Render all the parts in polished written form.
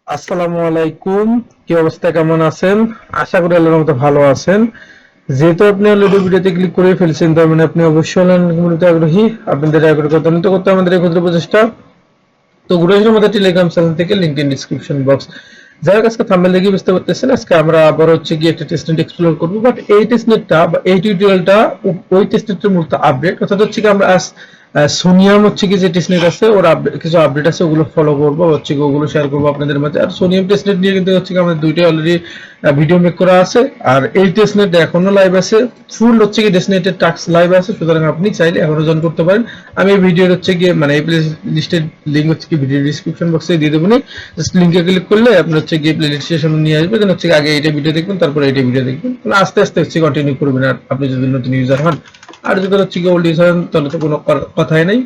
আসসালামু আলাইকুম। কি অবস্থা, কেমন আছেন? আশা করি আল্লাহর রহমতে ভালো আছেন। যেহেতু আপনি অলরেডি ভিডিওতে ক্লিক করে ফেলছেন, তার মানে আপনি অবশ্যই অনলাইন কমিউনিটিতে আগ্রহী। আপনাদের আগ্রহ করতে করতে আমাদের এই ক্ষুদ্র প্রচেষ্টা। তো গুরুজনের আমাদের টেলিগ্রাম চ্যানেল থেকে লিংক ইন ডিসক্রিপশন বক্স। যারা আজকে থাম্বনেল দেখে বুঝতে পারতেছেন, আজকে আমরা আবার হচ্ছে গিয়ে একটা টেস্টনেট এক্সপ্লোর করবো। বাট এই টেস্টনেটটা বা এই টিউটোরিয়ালটা ওই টেস্টনেটের মূলত আপডেট, অর্থাৎ হচ্ছে কি আমরা আজ সোনিয়াম হচ্ছে কি যে টেস্টনেট আছে ওর কিছু আপডেট আছে, ওগুলো ফলো করবো, হচ্ছে কি ওগুলো শেয়ার করবো আপনাদের মাঝে। আর সোনিয়াম টেস্টনেট নিয়ে কিন্তু হচ্ছে কি আমাদের দুইটাই অলরেডি ভিডিও মেক করা আছে। আর এই টেস্টনেট এখনো লাইভ আছে, ফুল হচ্ছে কি টেস্টনেটের টাস্ক লাইভ আছে, সুতরাং আপনি চাইলে এখনো জয়েন করতে পারেন। আমি এই ভিডিওর হচ্ছে গিয়ে মানে এই প্লে লিস্টের লিঙ্ক হচ্ছে কি ভিডিও ডিসক্রিপশন বক্সে দিয়ে দেবো। জাস্ট লিঙ্কে ক্লিক করলে আপনার হচ্ছে গিয়ে প্লে লিস্টের সামনে নিয়ে আসবে। দেন হচ্ছে আগে এইটা ভিডিও দেখবেন, তারপরে এইটা ভিডিও দেখবেন, মানে আস্তে আস্তে হচ্ছে কন্টিনিউ করবেন। আর আপনি যদি নতুন ইউজার হন, আর যদি হচ্ছে কি ওল্ড ইউজার হন, তাহলে তো কোনো কথাই নেই।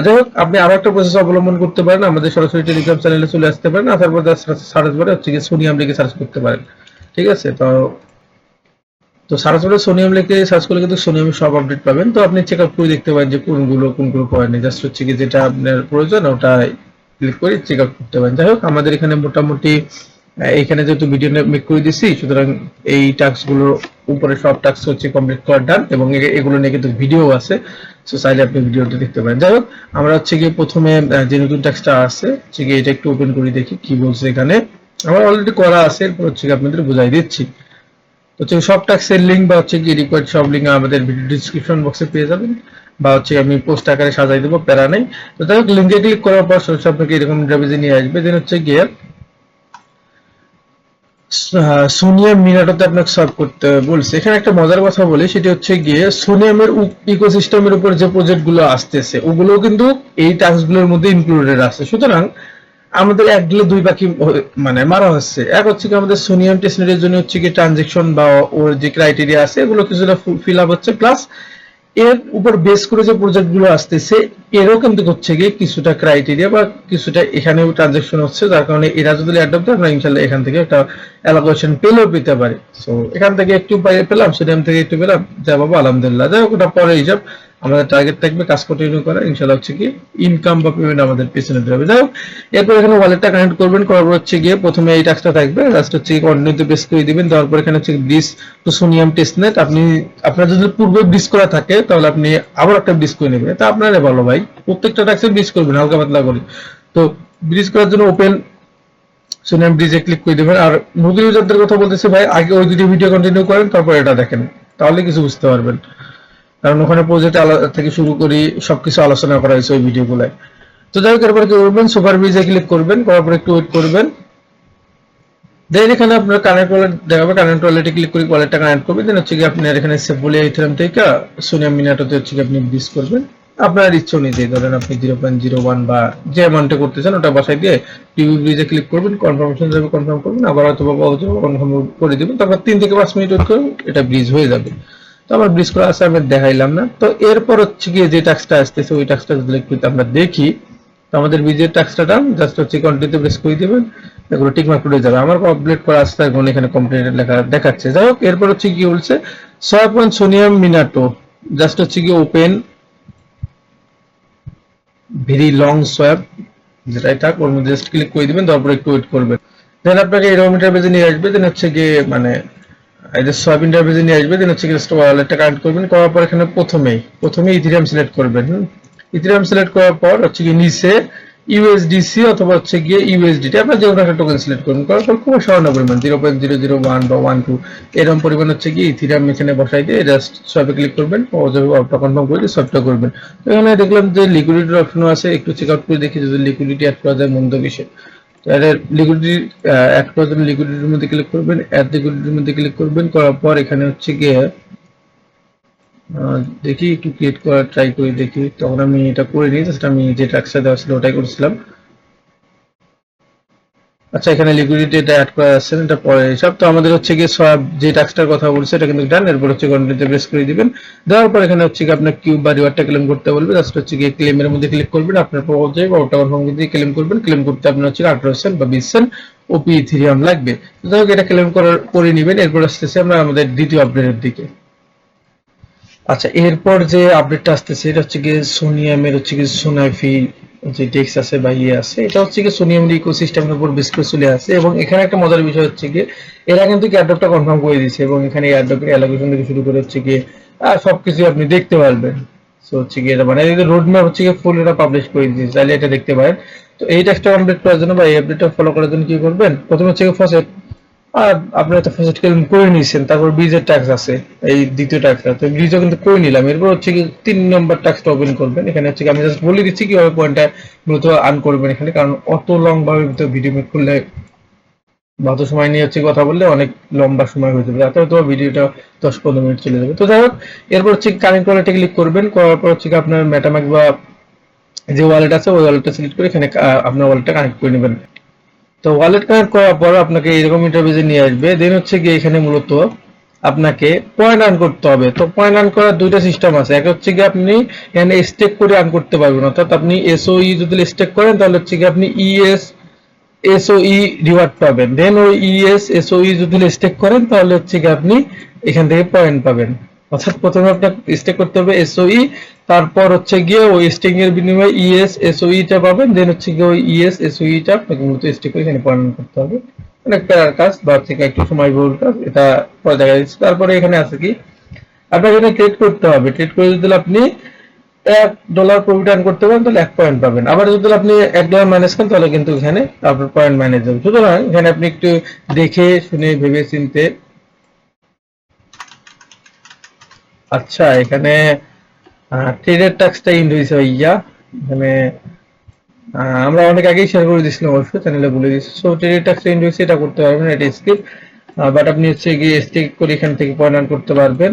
যাই হোক, আপনি আরো একটা প্রসেস অবলম্বন করতে পারেন, আমাদের সরাসরি টেলিগ্রাম চ্যানেলে চলে আসতে পারেন। আসার পর সার্চ বারে হচ্ছে গিয়ে সোনিয়াম লিখে সার্চ করতে পারেন। ঠিক আছে? তো তো সার্চ বারে সোনিয়াম লিখে সার্চ করলে কিন্তু সোনিয়ামের সব আপডেট পাবেন। তো আপনি চেক আউট করে দেখতে পারেন যে কোনগুলো পয়েন্ট, জাস্ট হচ্ছে কি যেটা আপনার প্রয়োজন ওটা ক্লিক করে চেক আউট করতে পারেন। যাই হোক, আমাদের এখানে মোটামুটি এইখানে যেহেতু ভিডিও মেক করে দিচ্ছি, সুতরাং এই টাস্কগুলোর উপরে সব টাস্ক হচ্ছে কমপ্লিট করা ডান, এবং এগুলো নিয়ে কিন্তু ভিডিও আছে, সো চাইলে আপনি ভিডিওটা দেখতে পারেন। যাই হোক, আমরা হচ্ছে গিয়ে প্রথমে যে নতুন টাস্কটা আছে হচ্ছে গিয়ে এটা একটু ওপেন করে দেখি কি বলছে এখানে। আমার অলরেডি করা আছে, এরপর হচ্ছে আপনাদের বুঝাই দিচ্ছি। হচ্ছে সব টাস্কের লিঙ্ক বা হচ্ছে কি রিকোয়ার্ড সব লিঙ্ক আমাদের ভিডিও ডিসক্রিপশন বক্সে পেয়ে যাবেন, বা হচ্ছে আমি পোস্ট আকারে সাজাই দেবো, প্যারা নেই। তো যাই হোক, লিঙ্কে ক্লিক করার পর সরাসরি আপনাকে এরকম ইন্টারভিউতে নিয়ে আসবে। দেন হচ্ছে গিয়ে সোনিয়াম মিনাটোতে আপনাকে সার্ভ করতে বলছে। এখানে একটা মজার কথা বলি, সেটি হচ্ছে গিয়ে সোনিয়ামের ইকোসিস্টেমের উপর যে প্রজেক্টগুলো আসতেছে ওগুলো কিন্তু এই টাস্কগুলোর মধ্যে ইনক্লুডেড আছে। সুতরাং আমাদের এক দিলে দুই পাখি মানে মারা হচ্ছে। এক হচ্ছে কি আমাদের সোনিয়াম টেস্টনেটের জন্য হচ্ছে কি ট্রানজেকশন বা ওর যে ক্রাইটেরিয়া আছে এগুলো কিছুটা ফিল আপ হচ্ছে, প্লাস এর উপর বেস করে যে প্রজেক্ট গুলো আসতেছে এরও কিন্তু হচ্ছে গিয়ে কিছুটা ক্রাইটেরিয়া বা কিছুটা এখানেও ট্রানজেকশন হচ্ছে, যার কারণে এরা যদি অ্যাডপ্ট হয় আমরা ইনশাল্লাহ এখান থেকে একটা অ্যালোকেশন পেলেও পেতে পারি। সো এখান থেকে একটু পেলাম, সোডিয়াম থেকে একটু পেলাম, যা বাবা আলহামদুলিল্লাহ। যাই হোক, ওটা পরে হিসাব। আমাদের টার্গেট থাকবে কাজ কন্টিনিউ করা, ইনশাল্লাহ হচ্ছে কি ইনকাম বা পেমেন্ট আমাদের পেছনে দিতে হবে। যাই হোক, এরপর এখানে ওয়ালেটটা কানেক্ট করবেন, করার পর হচ্ছে গিয়ে প্রথমে এই টাস্কটা থাকবে, জাস্ট হচ্ছে কন্টিনিউতে প্রেস করে দিবেন। দেওয়ার পর এখানে হচ্ছে ব্রিজ টু সোনিয়াম টেস্টনেট, আপনি আপনার যদি পূর্বে ব্রিজ করা থাকে তাহলে আপনি আবার একটা ব্রিজ করে নেবেন, এটা আপনারে ভালো ভাই, প্রত্যেকটা টাস্কে ব্রিজ করবেন হালকা পাতলা করে। তো ব্রিজ করার জন্য ওপেন সোনিয়াম ব্রিজে ক্লিক করে দেবেন। আর নতুন ইউজারদের কথা বলতেছি ভাই, আগে ওই দুটো ভিডিও কন্টিনিউ করেন, তারপর এটা দেখেন, তাহলে কিছু বুঝতে পারবেন। কারণ ওখানে প্রজেক্ট থেকে শুরু করি সবকিছু আলোচনা করা হয়েছে ওই ভিডিওগুলোয়। তো যাই হোক, এরপরে কি করবেন, সুপার ব্রিজে ক্লিক করবেন, করার পর একটু ওয়েট করবেন। দেন এখানে আপনার কানেক্ট ওয়ালেট দেখাবে, কানেক্ট ওয়ালেটে ক্লিক করে ওয়ালেটটা কানেক্ট করবেন। দেন হচ্ছে কি আপনার এখানে সেফুলিয়া ইথেরিয়াম থেকে সোনিয়াম মিনাটোতে হচ্ছে কি আপনি ব্রিজ করবেন আপনার ইচ্ছা অনুযায়ী। ধরেন আপনি 0.01 বা যে অ্যামাউন্টে করতে চান ওটা বসাই দিয়ে টিভি ব্রিজে ক্লিক করবেন, কনফার্মেশন যাবে, কনফার্ম করবেন, আবার হয়তো কনফার্ম করে দিবেন, তারপর 3 থেকে 5 মিনিট ওয়েট করুন, এটা ব্রিজ হয়ে যাবে। তো আমার ব্রিজ করা আছে, আমি দেখাইলাম না। তো এরপর হচ্ছে গিয়ে যে টাস্কটা আসতেছে ওই টাস্কটা যদি একটু আমরা দেখি, তো আমাদের ব্রিজের টাস্কটা ডান, জাস্ট হচ্ছে কন্টিনিউতে প্রেস করে দিবেন, এগুলো টিকমার্ক করে যাবে। আমার কমপ্লিট করা আছে, এখন এখানে কমপ্লিটেড লেখা দেখাচ্ছে। যাই হোক, এরপর হচ্ছে কি বলছে, সোয়াপ অন সোনিয়াম মিনাটো, জাস্ট হচ্ছে কি ওপেন ভেরি লং সোয়াপ, যেটাই থাক ওর মধ্যে জাস্ট ক্লিক করে দিবেন, তারপর একটু ওয়েট করবেন। দেন আপনাকে এরকম ইন্টারফেসে নিয়ে আসবে। দেন হচ্ছে গিয়ে মানে এই যে সোয়াপ ইন্টারফেসে নিয়ে আসবে। দেন হচ্ছে জাস্ট ওয়ালেটটা কানেক্ট করবেন, করার পর এখানে প্রথমেই ইথেরিয়াম সিলেক্ট করবেন। ইথেরিয়াম সিলেক্ট করার পর হচ্ছে গিয়ে নিচে ইউএসডিসি অথবা হচ্ছে গিয়ে ইউএসডিটি আপনার যে কোনো একটা টোকেন সিলেক্ট করুন, করার পর খুব সামান্য পরিমাণ 0.001 বা 12 এরকম পরিমাণ হচ্ছে গিয়ে ইথেরিয়াম এখানে বসাই দিয়ে জাস্ট সোয়াপে ক্লিক করবেন, অপটা কনফার্ম করে দিয়ে সোয়াপটা করবেন। তো এখানে দেখলাম যে লিকুইডিটির অপশনও আছে, একটু চেক আউট করে দেখি যদি লিকুইডিটি অ্যাড করা যায় মন্দ বিষয়। লিকুইডিটি অ্যাড করার জন্য লিকুইডিটির মধ্যে ক্লিক করবেন, অ্যাড লিকুইডিটির মধ্যে ক্লিক করবেন, করার পর এখানে হচ্ছে গিয়ে দেখি একটু ক্রিয়েট করার ট্রাই করি দেখি। তখন আমি এটা করে নিই, জাস্ট আমি যে টাস্কটা দেওয়া ছিল ওটাই করেছিলাম। আচ্ছা, এখানে লিকুইডিটি এটা অ্যাড করা আছে, এটা পরে হিসাব। তো আমাদের হচ্ছে গিয়ে সব যে টাস্কটার কথা বলছে এটা কিন্তু ডান। এরপর হচ্ছে কন্টিনিউতে প্রেস করে দিবেন, দেওয়ার পর এখানে হচ্ছে গিয়ে আপনার কিউব বা রিওয়ার্ডটা ক্লেম করতে বলবে, জাস্ট হচ্ছে গিয়ে ক্লেমের মধ্যে ক্লিক করবেন, আপনার পর্যায়ে বা ওটা কনফার্ম দিয়ে ক্লেম করবেন। ক্লেম করতে আপনার হচ্ছে 18 সেন্ট বা 20 সেন্ট ওপি ইথেরিয়াম লাগবে। তো যাই হোক, এটা ক্লেম করে নেবেন। এরপর আসতেছে আমরা আমাদের দ্বিতীয় আপডেটের দিকে। আচ্ছা, এরপর যে আপডেটটা আসতেছে এটা হচ্ছে গিয়ে সোনিয়ামের হচ্ছে গিয়ে সোনাইফি যে ডেক্স আছে বা ইয়ে আছে, এটা হচ্ছে কি সোনিয়ামের ইকোসিস্টেমের উপর বেস করে চলে আসে। এবং এখানে একটা মজার বিষয় হচ্ছে কি এরা কিন্তু এয়ারড্রপটা কনফার্ম করে দিয়েছে, এবং এখানে এয়ারড্রপের অ্যালোকেশন থেকে শুরু করে হচ্ছে কি সবকিছু আপনি দেখতে পারবেন। সো হচ্ছে কি এটা মানে রোড ম্যাপ হচ্ছে কি ফুল এটা পাবলিশ করে দিয়েছে, চাইলে এটা দেখতে পারেন। তো এই টাস্কটা কমপ্লিট করার জন্য বা এই আপডেটটা ফলো করার জন্য কি করবেন, প্রথমে হচ্ছে কি ফসেট, আর আপনারা তো ফার্স্ট ক্লেম করে নিয়েছেন, তারপর ব্রিজের ট্যাক্স আছে, এই দ্বিতীয় ট্যাক্সটা তো ব্রিজও কিন্তু করে নিলাম। এরপর হচ্ছে কি 3 নম্বর ট্যাক্সটা ওপেন করবেন। এখানে হচ্ছে কি আমি জাস্ট বলে দিচ্ছি কিভাবে পয়েন্টটা মূলত আর্ন করবেন এখানে, কারণ অত লং ভাবে ভিডিও মেক করলে বা অত সময় নিয়ে হচ্ছে কথা বললে অনেক লম্বা সময় হয়ে যাবে, তাতে হয়তো ভিডিওটা 10-15 মিনিট চলে যাবে। তো যাই হোক, এরপর হচ্ছে কানেক্ট ওয়ালেটে ক্লিক করবেন, করার পর হচ্ছে আপনার মেটামাস্ক বা যে ওয়ালেট আছে ওই ওয়ালেটটা সিলেক্ট করে এখানে আপনার ওয়ালেটটা কানেক্ট করে নেবেন। তো ওয়ালেট কানেক্ট করার পর আপনাকে এরকম ইন্টারফেসে নিয়ে আসবে। দেন হচ্ছে গিয়ে এখানে মূলত আপনাকে পয়েন্ট আর্ন করতে হবে। তো পয়েন্ট আর্ন করার দুইটা সিস্টেম আছে। একটা হচ্ছে গিয়ে আপনি এখানে স্টেক করে আর্ন করতে পারবেন, অর্থাৎ আপনি এসওই যদি স্টেক করেন তাহলে হচ্ছে গিয়ে আপনি ইএস এসওই রিওয়ার্ড পাবেন। দেন ওই ইএস এসওই যদি স্টেক করেন তাহলে হচ্ছে কি আপনি এখান থেকে পয়েন্ট পাবেন। অর্থাৎ প্রথমে আপনার স্টেক করতে হবে এসওই, তারপর হচ্ছে গিয়ে ওই স্টেক এর বিনিময়ে ইএস এসওই টা পাবেন। দেন হচ্ছে গিয়ে ওই ইএস এসওই টা আপনাকে মূলত স্টেক করে এখানে পয়েন্ট করতে হবে। অনেক প্যারার কাজ বা হচ্ছে একটু সময়বহুল কাজ, এটা পরে দেখা যাচ্ছে। তারপরে এখানে আছে কি আপনাকে এখানে ট্রেড করতে হবে। ট্রেড করে যদি আপনি $1 প্রফিট আর্ন করতে পারেন তাহলে 1 পয়েন্ট পাবেন। আবার যদি আপনি $1 মাইনাস করেন তাহলে কিন্তু এখানে আপনার পয়েন্ট মাইনাস যাবে। সুতরাং এখানে আপনি একটু দেখে শুনে ভেবে চিনতে, আচ্ছা এখানে ট্রেডের ট্যাক্সটা ইন হয়েছে ভাইয়া। এখানে আমরা অনেক আগেই শেয়ার করে দিয়েছিলাম, অবশ্যই চ্যানেলে বলে দিয়েছি। সো ট্রেডের ট্যাক্সটা ইন হয়েছে, এটা করতে পারবেন, এটা স্কিপ। বাট আপনি হচ্ছে গিয়ে স্টেক করে এখান থেকে পয়েন্ট আর্ন করতে পারবেন।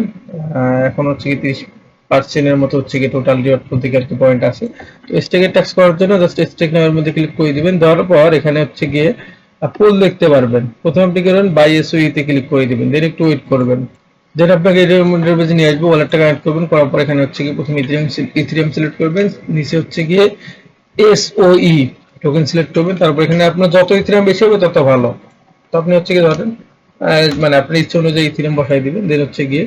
এখন হচ্ছে কি 30% এর মতো হচ্ছে কি টোটাল রিওয়ার্ড প্রত্যেক আর কি পয়েন্ট আছে। তো স্টেকের ট্যাক্স করার জন্য জাস্ট স্টেক নামের মধ্যে ক্লিক করে দিবেন। দেওয়ার পর এখানে হচ্ছে গিয়ে পোল দেখতে পারবেন। প্রথমে আপনি করবেন বাই এসওই তে ক্লিক করে দিবেন, দেন একটু ওয়েট করবেন। দেন আপনাকে এর পেজে নিয়ে আসবে, ওয়ালেটটা কানেক্ট করবেন। করার পর এখানে হচ্ছে গিয়ে প্রথমে ইথেরিয়াম সিলেক্ট করবেন, নিচে হচ্ছে গিয়ে এসওই টোকেন সিলেক্ট করবেন। তারপর এখানে আপনার যত ইথেরিয়াম বেশি হবে তত ভালো। তো আপনি হচ্ছে গিয়ে ধরেন মানে আপনার ইচ্ছা অনুযায়ী ইথেরিয়াম বসাই দিবেন। দেন হচ্ছে গিয়ে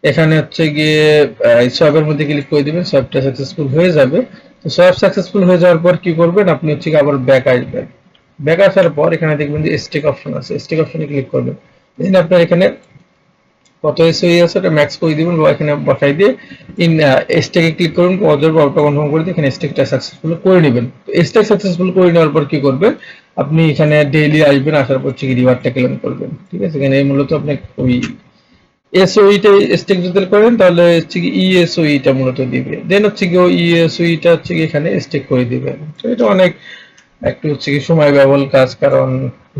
এখানে হচ্ছে গিয়ে সোয়াপের মধ্যে ক্লিক করে দিবেন, সোয়াপটা সাকসেসফুল হয়ে যাবে। তো সোয়াপ সাকসেসফুল হয়ে যাওয়ার পর কি করবেন, আপনি হচ্ছে গিয়ে আবার ব্যাক আসবেন। ব্যাক আসার পর এখানে দেখবেন যে স্টেক অপশন আছে, স্টেক অপশনে ক্লিক করবেন। দেন আপনার এখানে কত এসওই আছে এটা ম্যাক্স করে দিবেন বা এখানে বসাই দিয়ে ইন স্টেকে ক্লিক করুন, অর্ডার বা কনফার্ম করে দিয়ে এখানে স্টেকটা সাকসেসফুল করে নেবেন। তো স্টেক সাকসেসফুল করে নেওয়ার পর কি করবেন, আপনি এখানে ডেইলি আসবেন, আসার পর হচ্ছে কি রিওয়ার্ডটা ক্লেম করবেন। ঠিক আছে, এখানে মূলত আপনি ওই এসওই টা স্টেক যদি করেন তাহলে হচ্ছে কি ইএসওই টা মূলত দিবে। দেন হচ্ছে কি ওই ইএসওই টা হচ্ছে কি এখানে স্টেক করে দিবেন। তো এটা অনেক একটু হচ্ছে কি সময় ব্যবহার কাজ, কারণ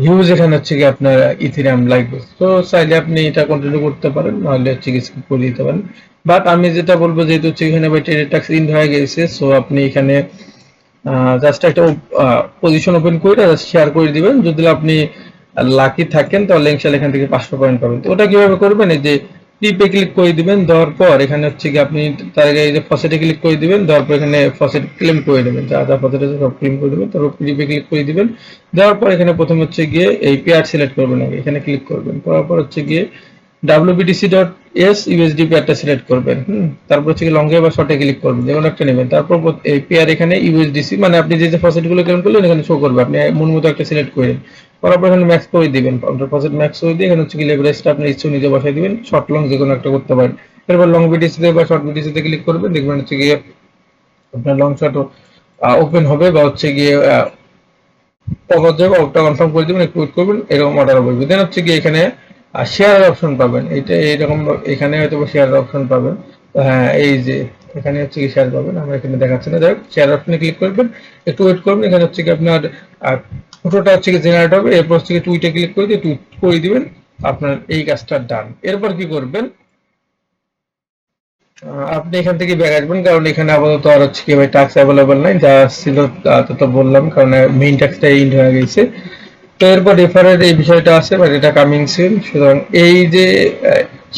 হিউজ এখানে হচ্ছে কি আপনার ইথেরিয়াম লাগবে। তো চাইলে আপনি এটা কন্টিনিউ করতে পারেন, নাহলে হচ্ছে কি স্কিপ করে দিতে পারেন। বাট আমি যেটা বলবো, যেহেতু হচ্ছে এখানে বাই ট্রেডের ট্যাক্স ইন হয়ে গেছে, সো আপনি এখানে জাস্ট একটা পজিশন ওপেন করে জাস্ট শেয়ার করে দিবেন। যদি আপনি লাকি থাকেন তাহলে ইনশাআল্লাহ এখান থেকে 500 পয়েন্ট পাবেন। তো ওটা কিভাবে করবেন, এই যে প্রিপে ক্লিক করে দিবেন, দেওয়ার পর এখানে হচ্ছে কি আপনি তার আগে এই যে ফসেটে ক্লিক করে দিবেন, দেওয়ার পর এখানে ফসেট ক্লেম করে দেবেন, যা যা ফসেট আছে সব ক্লেম করে দেবেন। তারপর প্রিপে ক্লিক করে দিবেন, দেওয়ার পর এখানে প্রথম হচ্ছে গিয়ে এই পেয়ার সিলেক্ট করবেন, আগে এখানে ক্লিক করবেন। করার পর হচ্ছে গিয়ে WBTC.S ইউএসডি পেয়ারটা সিলেক্ট করবেন। তারপর হচ্ছে লং এ বা শর্টে ক্লিক করবেন, যেকোনো একটা নেবেন। তারপর এই পেয়ার এখানে ইউএসডিসি মানে আপনি যে যে ফসেট গুলো ক্লেম করলেন এখানে শো করবে, আপনি মন মতো একটা সিলেক্ট করেন। করার পর এখানে ম্যাক্স করে দিবেন, আপনার ফসেট ম্যাক্স করে দিয়ে এখানে হচ্ছে কি লেভারেজটা আপনি ইচ্ছা নিজে বসাই দিবেন, শর্ট লং যে কোনো একটা করতে পারেন। এরপর লং বিটিসি তে বা শর্ট বিটিসি তে ক্লিক করবেন, দেখবেন হচ্ছে গিয়ে আপনার লং শর্ট ওপেন হবে বা হচ্ছে গিয়ে পকেট যাবে, ওটা কনফার্ম করে দিবেন, একটু ওয়েট করবেন, এরকম অর্ডার হবে। দেন হচ্ছে কি এখানে শেয়ারের অপশন পাবেন, এটা এইরকম এখানে হয়তো শেয়ারের অপশন পাবেন। তো হ্যাঁ, এই যে এখানে হচ্ছে কি শেয়ার পাবেন, আমরা এখানে দেখাচ্ছি না। যাই হোক, শেয়ার অপশনে ক্লিক করবেন, একটু ওয়েট করবেন। এখানে হচ্ছে কি আপনার ফটোটা হচ্ছে কি জেনারেট হবে, এরপর হচ্ছে কি টুইটে ক্লিক করে দিয়ে টুইট করে দিবেন, আপনার এই কাজটা ডান। এরপর কি করবেন, আপনি এখান থেকে ব্যাক আসবেন, কারণ এখানে আপাতত আর হচ্ছে কি ভাই টাস্ক অ্যাভেলেবল নাই, যা ছিল তা তো বললাম, কারণ মেইন টাস্কটা এন্ড হয়ে গেছে। তো এরপর রেফারের এই বিষয়টা আছে, বাট এটা কামিং সুন। সুতরাং এই যে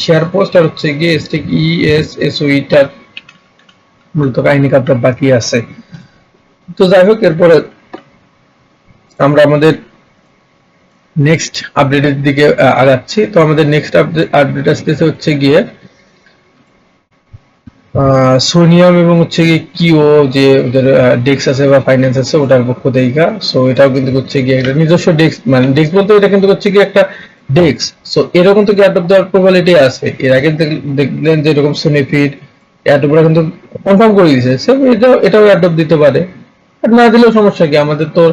শেয়ার পোস্ট আর হচ্ছে গিয়ে স্টেক ইএসএসওইটার মূলত কাহিনী কাজটা বাকি আছে। তো যাই হোক, এরপরে আমরা আমাদের নেক্সট আপডেটের দিকে আগাচ্ছি। তো আমাদের নেক্সট আপডেট আসতেছে হচ্ছে গিয়ে সোনিয়াম এবং হচ্ছে কি কিও যে ওদের ডেক্স আছে বা ফাইন্যান্স আছে ওটার পক্ষ থেকে। সো এটাও কিন্তু হচ্ছে কি একটা নিজস্ব ডেক্স, মানে ডেক্স বলতে এটা কিন্তু হচ্ছে কি একটা ডেক্স। সো এরকম তো অ্যাডপ্ট দেওয়ার প্রবাবিলিটি আছে। এর আগে দেখলেন যে এরকম সোনিফিট অ্যাডপ্টরা কিন্তু কনফার্ম করে দিয়েছে, সো এটাও অ্যাডপ্ট দিতে পারে। আর না দিলেও সমস্যা কি, আমাদের তো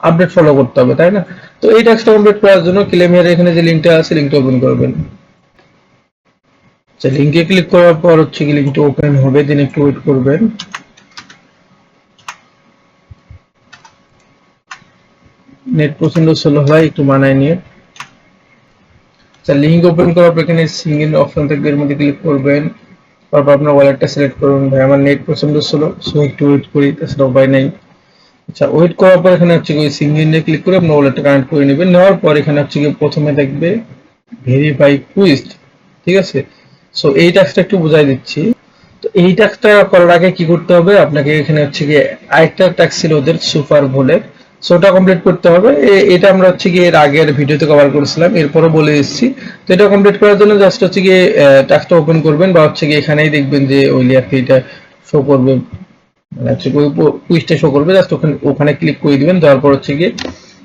আপডেট ফলো করতে হবে, তাই না? তো এই টাস্কটা কমপ্লিট করার জন্য ক্লেমের এখানে যে লিঙ্কটা আছে লিঙ্কটা ওপেন করবেন। আচ্ছা, লিঙ্কে ক্লিক করার পর হচ্ছে কি লিঙ্কটা ওপেন হবে, দেন একটু ওয়েট করবেন। নেট প্রচন্ড স্লো হয়, একটু মানায় নিয়ে। আচ্ছা, লিঙ্ক ওপেন করার পর এখানে সিঙ্গেল অপশন থাকবে, এর মধ্যে ক্লিক করবেন। তারপর আপনার ওয়ালেটটা সিলেক্ট করুন। ভাই আমার নেট প্রচন্ড স্লো, সো একটু ওয়েট করি, তাছাড়া উপায় নাই। আচ্ছা, ওয়েট করার পর এখানে হচ্ছে ওই সিঙ্গেল ক্লিক করে আপনার ওয়ালেটটা কানেক্ট করে নেবেন। নেওয়ার পর এখানে হচ্ছে প্রথমে দেখবে ভেরিফাই কুইজ, ঠিক আছে? সো এই টাস্কটা একটু বুঝাই দিচ্ছি। তো এই টাস্কটা করার আগে কি করতে হবে, আপনাকে এখানে হচ্ছে গিয়ে আরেকটা টাস্ক ছিল ওদের সুপার বলে, সো ওটা কমপ্লিট করতে হবে। এটা আমরা হচ্ছে গিয়ে এর আগের ভিডিওতে কভার করেছিলাম, এরপরও বলে দিচ্ছি। তো এটা কমপ্লিট করার জন্য জাস্ট হচ্ছে গিয়ে টাস্কটা ওপেন করবেন, বা হচ্ছে গিয়ে এখানেই দেখবেন যে ওই লেয়ারটি এটা শো করবে, মানে হচ্ছে ওই কুইজটা শো করবে, জাস্ট ওখানে ওখানে ক্লিক করে দিবেন। দেওয়ার পর হচ্ছে গিয়ে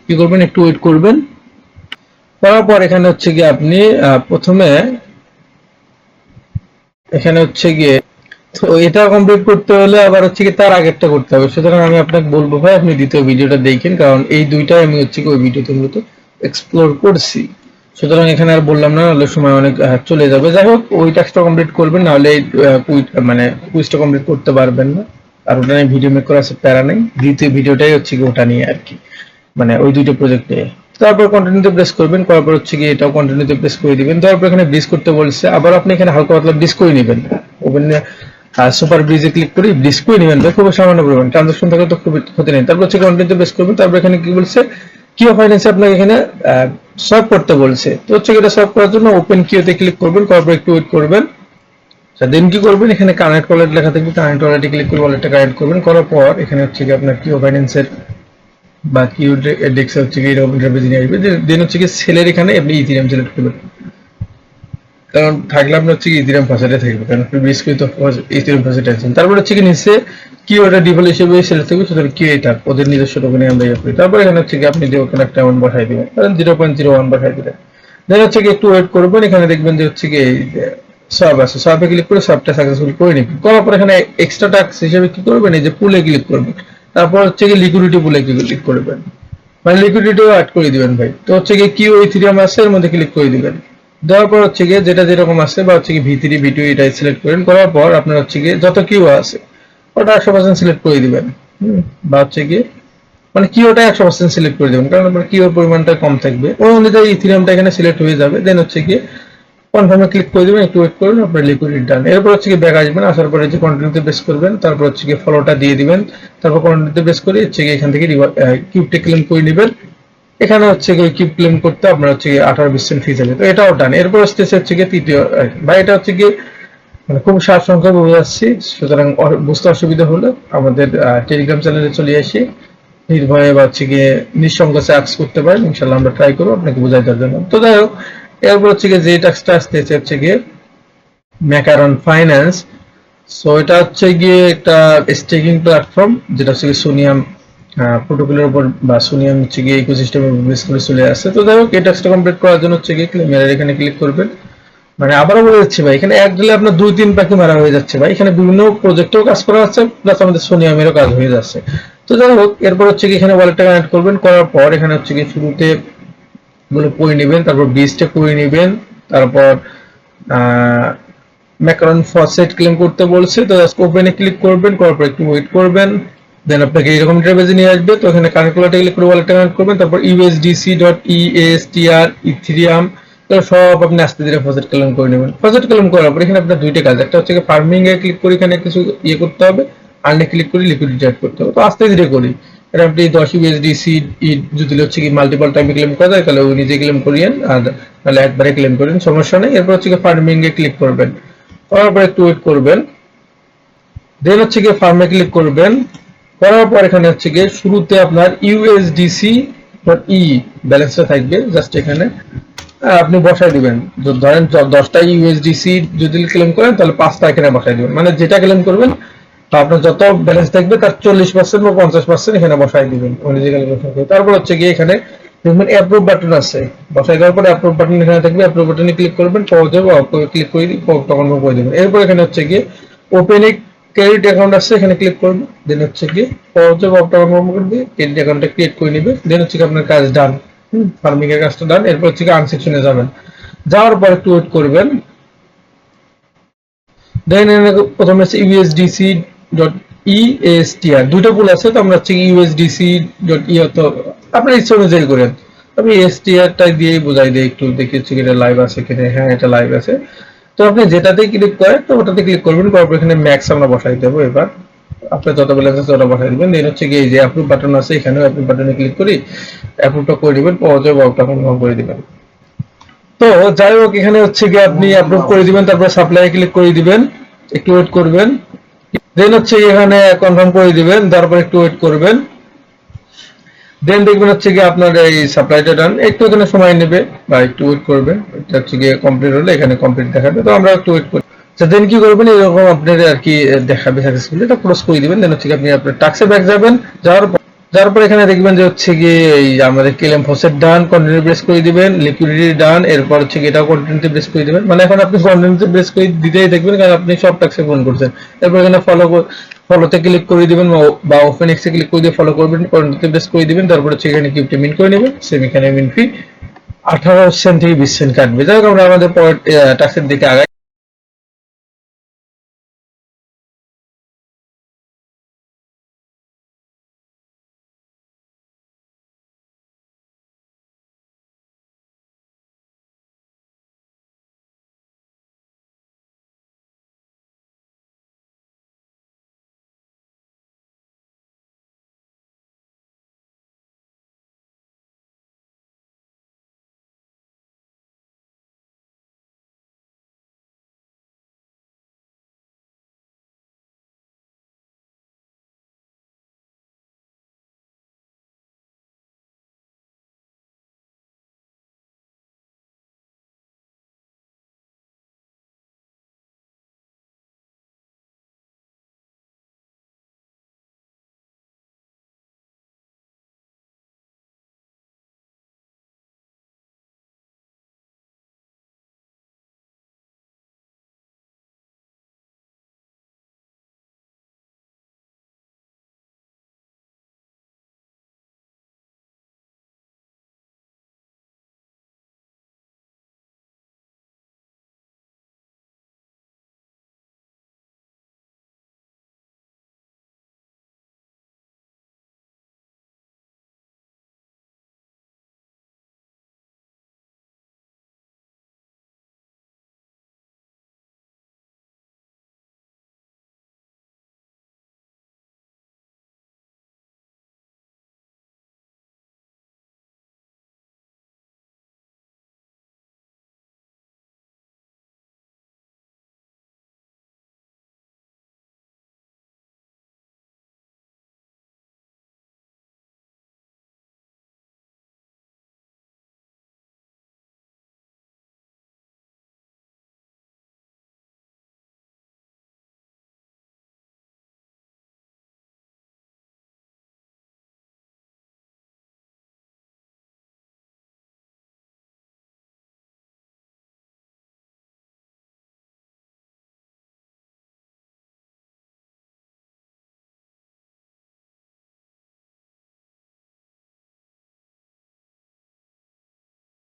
কি করবেন, একটু ওয়েট করবেন। করার পর এখানে হচ্ছে গিয়ে আপনি প্রথমে এখানে হচ্ছে গিয়ে, তো এটা কমপ্লিট করতে হলে আবার হচ্ছে কি তার আগেরটা করতে হবে। সুতরাং আমি আপনাকে বলবো ভাই আপনি দ্বিতীয় ভিডিওটা দেখেন, কারণ এই দুইটাই আমি হচ্ছে কি ওই ভিডিওতে মূলত এক্সপ্লোর করছি। সুতরাং এখানে আর বললাম না, নাহলে সময় অনেক চলে যাবে। যাই হোক, ওই টাস্কটা কমপ্লিট করবেন, নাহলে এই মানে কুইজটা কমপ্লিট করতে পারবেন না। আর ওটা নিয়ে ভিডিও মেক করা আছে, প্যারা নেই। দ্বিতীয় ভিডিওটাই হচ্ছে কি ওটা নিয়ে আর কি, মানে ওই দুইটা প্রজেক্ট নিয়ে। তারপর কন্টিনিউতে প্রেস করবেন, করার পর হচ্ছে কি এটাও কন্টিনিউতে প্রেস করে দিবেন। তারপর এখানে ব্রিজ করতে বলছে, আবার আপনি এখানে হালকা পাতলা ব্রিজ করে নেবেন। ওপেন সুপার ব্রিজে ক্লিক করে ব্রিজ করে নেবেন, খুব সামান্য পরিমাণ ট্রানজাকশন থাকে তো খুব ক্ষতি নেই। তারপর হচ্ছে কন্টিনিউতে প্রেস করবেন। তারপর এখানে কি বলছে, কিও ফাইন্যান্সে আপনাকে এখানে সলভ করতে বলছে। তো হচ্ছে এটা সলভ করার জন্য ওপেন কিওতে ক্লিক করবেন, করার পর একটু ওয়েট করবেন। দেন কি করবেন, এখানে কানেক্ট ওয়ালেট লেখা থাকবে, কানেক্ট ওয়ালেটে ক্লিক করে ওয়ালেটটা কানেক্ট করবেন। করার পর এখানে হচ্ছে কি আপনার কিও ফাইন্যান্সের বা কিউ ডেক্স হচ্ছে কি এরকম ইন্টারফেস নিয়ে আসবে। দেন হচ্ছে কি সেলের এখানে আপনি ইথিরিয়াম সিলেক্ট করবেন, কারণ থাকলে আপনার হচ্ছে কি ইথিরিয়াম ফাঁসাতে থাকবে, কারণ প্রিভিয়াস কিউ তো ইথিরিয়াম ফাঁসাতে আছেন। তারপর হচ্ছে কি নিচে কিউ এটা ডিফল্ট হিসেবে সিলেক্ট থাকবে, সুতরাং কিউ এটা ওদের নিজস্ব টোকেনে আমরা ইয়ে করি। তারপর এখানে হচ্ছে কি আপনি যে ওখানে একটা অ্যামাউন্ট বসাই দিবেন, কারণ 0.01 বসাই দিবেন। দেন হচ্ছে কি একটু ওয়েট করবেন। এখানে দেখবেন যে হচ্ছে কি সব আছে, সবে ক্লিক করে সবটা সাকসেসফুল করে নিবেন। করার পর এখানে এক্সট্রা টাস্ক হিসেবে কি করবেন, এই যে পুলে ক্লিক করবেন। তারপর হচ্ছে কি লিকুইডিটি পুলে ক্লিক করবেন, মানে লিকুইডিটিও অ্যাড করে দিবেন ভাই। তো হচ্ছে কি কিউ ইথিরিয়াম আছে, এর মধ্যে ক্লিক করে দিবেন। দেওয়ার পর হচ্ছে গিয়ে যেটা যেরকম আছে, বা হচ্ছে কি ভি3 ভি2 এটাই সিলেক্ট করেন। করার পর আপনার হচ্ছে গিয়ে যত কিউ আছে ওটা 100% সিলেক্ট করে দিবেন। বা হচ্ছে গিয়ে মানে কিউটা 100% সিলেক্ট করে দিবেন, কারণ আপনার কিউর পরিমাণটা কম থাকবে, ওই অনুযায়ী ইথিরিয়ামটা এখানে সিলেক্ট হয়ে যাবে। দেন হচ্ছে গিয়ে কনফার্মে ক্লিক করে দিবেন, একটু ওয়েট করুন, আপনার লিকুইডিটি ডান। এরপর হচ্ছে কি ব্যাক আসবেন, আসার পরে যে কন্টিনিউতে প্রেস করবেন, তারপর হচ্ছে কি ফলোটা দিয়ে দিবেন। তারপর কন্টিনিউতে প্রেস করে হচ্ছে কি এখান থেকে কিউবটা ক্লেম করে নেবেন। এখানে হচ্ছে কি কিউব ক্লেম করতে আপনার হচ্ছে কি 18% ফি যাবে, তো এটাও ডান। এরপর হচ্ছে কি তৃতীয়, বা এটা হচ্ছে কি মানে খুব সার সংখ্যা বুঝে যাচ্ছি, সুতরাং বুঝতে অসুবিধা হলে আমাদের টেলিগ্রাম চ্যানেলে চলে আসি, নির্ভয়ে বা হচ্ছে গিয়ে নিঃসংকোচে আক্স করতে পারেন, ইনশাল্লাহ আমরা ট্রাই করবো আপনাকে বোঝাই দেওয়ার জন্য। তো যাই হোক, এরপর হচ্ছে গিয়ে যে টাস্কটা আসতেছে হচ্ছে গিয়ে ম্যাকারন ফাইন্যান্স। সো এটা হচ্ছে গিয়ে একটা স্টেকিং প্ল্যাটফর্ম, যেটা হচ্ছে গিয়ে সোনিয়াম প্রোটোকলের উপর বা সোনিয়াম হচ্ছে গিয়ে ইকোসিস্টেমের বেস করে চলে আসছে। তো যাই হোক, এই টাস্কটা কমপ্লিট করার জন্য হচ্ছে গিয়ে ক্লেমের এখানে ক্লিক করবেন। মানে আবারও বলে দিচ্ছি ভাই, এখানে এক দিলে আপনার 2-3 পাখি মারা হয়ে যাচ্ছে ভাই। এখানে বিভিন্ন প্রজেক্টেও কাজ করা হচ্ছে, প্লাস আমাদের সোনিয়ামেরও কাজ হয়ে যাচ্ছে। তো যাই হোক, এরপর হচ্ছে কি এখানে ওয়ালেটটা কানেক্ট করবেন। করার পর এখানে হচ্ছে কি শুরুতে গুলো করে নেবেন, তারপর বিজটা করে নেবেন। তারপর ম্যাকারন ফসেট ক্লেম করতে বলছে, তো জাস্ট ওপেনে ক্লিক করবেন। করার পর একটু ওয়েট করবেন, দেন আপনাকে এরকম ইন্টারফেসে নিয়ে আসবে। তো এখানে কানেক্ট ওয়ালেটে ক্লিক করে ওয়ালেটটা কানেক্ট করবেন। তারপর USDC.EASTR ইথেরিয়াম সব আপনি আস্তে ধীরে ফসেট ক্লেম করে নেবেন। ফসেট ক্লেম করার পর এখানে আপনার দুইটা কাজ, একটা হচ্ছে ফার্মিং এ ক্লিক করে এখানে কিছু ইয়ে করতে হবে, আর্নে ক্লিক করে লিকুইডিটি অ্যাড করতে হবে। তো আস্তে ধীরে করি, এটা আপনি 10 USDC যদি হচ্ছে কি মাল্টিপল টাইমে ক্লেম করা যায় তাহলে ওই নিজে ক্লেম করিয়েন, আর তাহলে একবারে ক্লেম করেন, সমস্যা নেই। এরপর হচ্ছে ফার্মিং এ ক্লিক করবেন, করার পর একটু ওয়েট করবেন। দেন হচ্ছে গিয়ে ফার্মে ক্লিক করবেন। করার পর এখানে হচ্ছে গিয়ে শুরুতে আপনার USDC.E ব্যালেন্সটা থাকবে, জাস্ট এখানে আপনি বসাই দিবেন। ধরেন 10টা ইউএসডিসি যদি ক্লেম করেন তাহলে 5টা এখানে বসাই দিবেন, মানে যেটা ক্লেম করবেন আপনার যত ব্যালেন্স থাকবে তার 40% বা 50% এখানে বসাই দিবেন অরিজিনাল বসাই। তারপর হচ্ছে গিয়ে এখানে দেখবেন অ্যাপ্রুভ বাটন আছে, বসাই দেওয়ার পরে অ্যাপ্রুভ বাটন এখানে থাকবে, অ্যাপ্রুভ বাটনে ক্লিক করবেন, পাওয়া যাবে, ক্লিক করে তখন করে দিবেন। এরপর এখানে হচ্ছে গিয়ে ওপেন এ ক্রেডিট অ্যাকাউন্ট আছে, এখানে ক্লিক করবেন, দেন হচ্ছে গিয়ে পাওয়া যাবে অপটাউন করে দিয়ে ক্রেডিট অ্যাকাউন্টটা ক্রিয়েট করে নিবে, দেন হচ্ছে আপনার কাজ ডান, ফার্মিং এর কাজটা ডান। এরপর হচ্ছে আনসেকশনে যাবেন, যাওয়ার পর একটু ওয়েট করবেন। দেন প্রথমে হচ্ছে ইউএসডিসি ডট ইএসটিআর দুটো পুল আছে, তো আমরা হচ্ছে ইউএসডিসি ডট ই অথবা আপনার ইচ্ছা অনুযায়ী করেন। আমি এসটিআরটা দিয়েই বোঝাই দিই, একটু দেখি হচ্ছে এটা লাইভ আছে কিনা। হ্যাঁ, এটা লাইভ আছে। তো আপনি যেটাতে ক্লিক করেন তো ওটাতে ক্লিক করবেন, তারপর এখানে ম্যাক্স আমরা বসাই দেবো। এবার আপনার যত ব্যালেন্স আছে ওটা বসাই দিবেন। দেন হচ্ছে গিয়ে এই যে অ্যাপ্রুভ বাটন আছে, এখানেও অ্যাপ্রুভ বাটনে ক্লিক করি, অ্যাপ্রুভটা করে দিবেন, পাওয়া যাবে ওটা কনফার্ম করে দিবেন। তো যাই হোক, এখানে হচ্ছে গিয়ে আপনি অ্যাপ্রুভ করে দিবেন, তারপর সাপ্লাই ক্লিক করে দিবেন, একটু ওয়েট করবেন। দেন হচ্ছে এখানে কনফার্ম করে দিবেন, তারপর একটু ওয়েট করবেন। দেন দেখবেন হচ্ছে গিয়ে আপনার এই সাপ্লাইটা ডান। একটু এখানে সময় নেবে বা একটু ওয়েট করবেন, এটা হচ্ছে গিয়ে কমপ্লিট হলে এখানে কমপ্লিট দেখাবে, তো আমরা একটু ওয়েট করি। আচ্ছা, দেন কি করবেন, এরকম আপনার আর কি দেখাবে সাকসেসফুলি, এটা ক্লোজ করে দিবেন। দেন হচ্ছে আপনি আপনার টাস্কে ব্যাক যাবেন, যাওয়ার পর এখানে দেখবেন যে হচ্ছে গিয়ে এই আমাদের ক্লেম প্রসেস ডান, কন্টিনিউ প্রেস করে দিবেন, লিকুইডিটি ডান, এরপর হচ্ছে গিয়ে এটাও কন্টিনিউতে প্রেস করে দিবেন। মানে এখন আপনি কন্টিনিউতে প্রেস করে দিতেই দেখবেন, কারণ আপনি সব টাস্কে পূরণ করছেন। এরপর এখানে ফলোতে ক্লিক করে দিবেন বা ওপেন এক্সে ক্লিক করে দিয়ে ফলো করবেন, কন্টিনিউতে প্রেস করে দিবেন। তারপর হচ্ছে এখানে গিফটে মিন করে নেবেন, সেম এখানে মিন ফি 18 সেন্ট থেকে 20 সেন্ট কাটবে। যাই হোক, আমরা আমাদের পরের টাস্কের দিকে আগাই।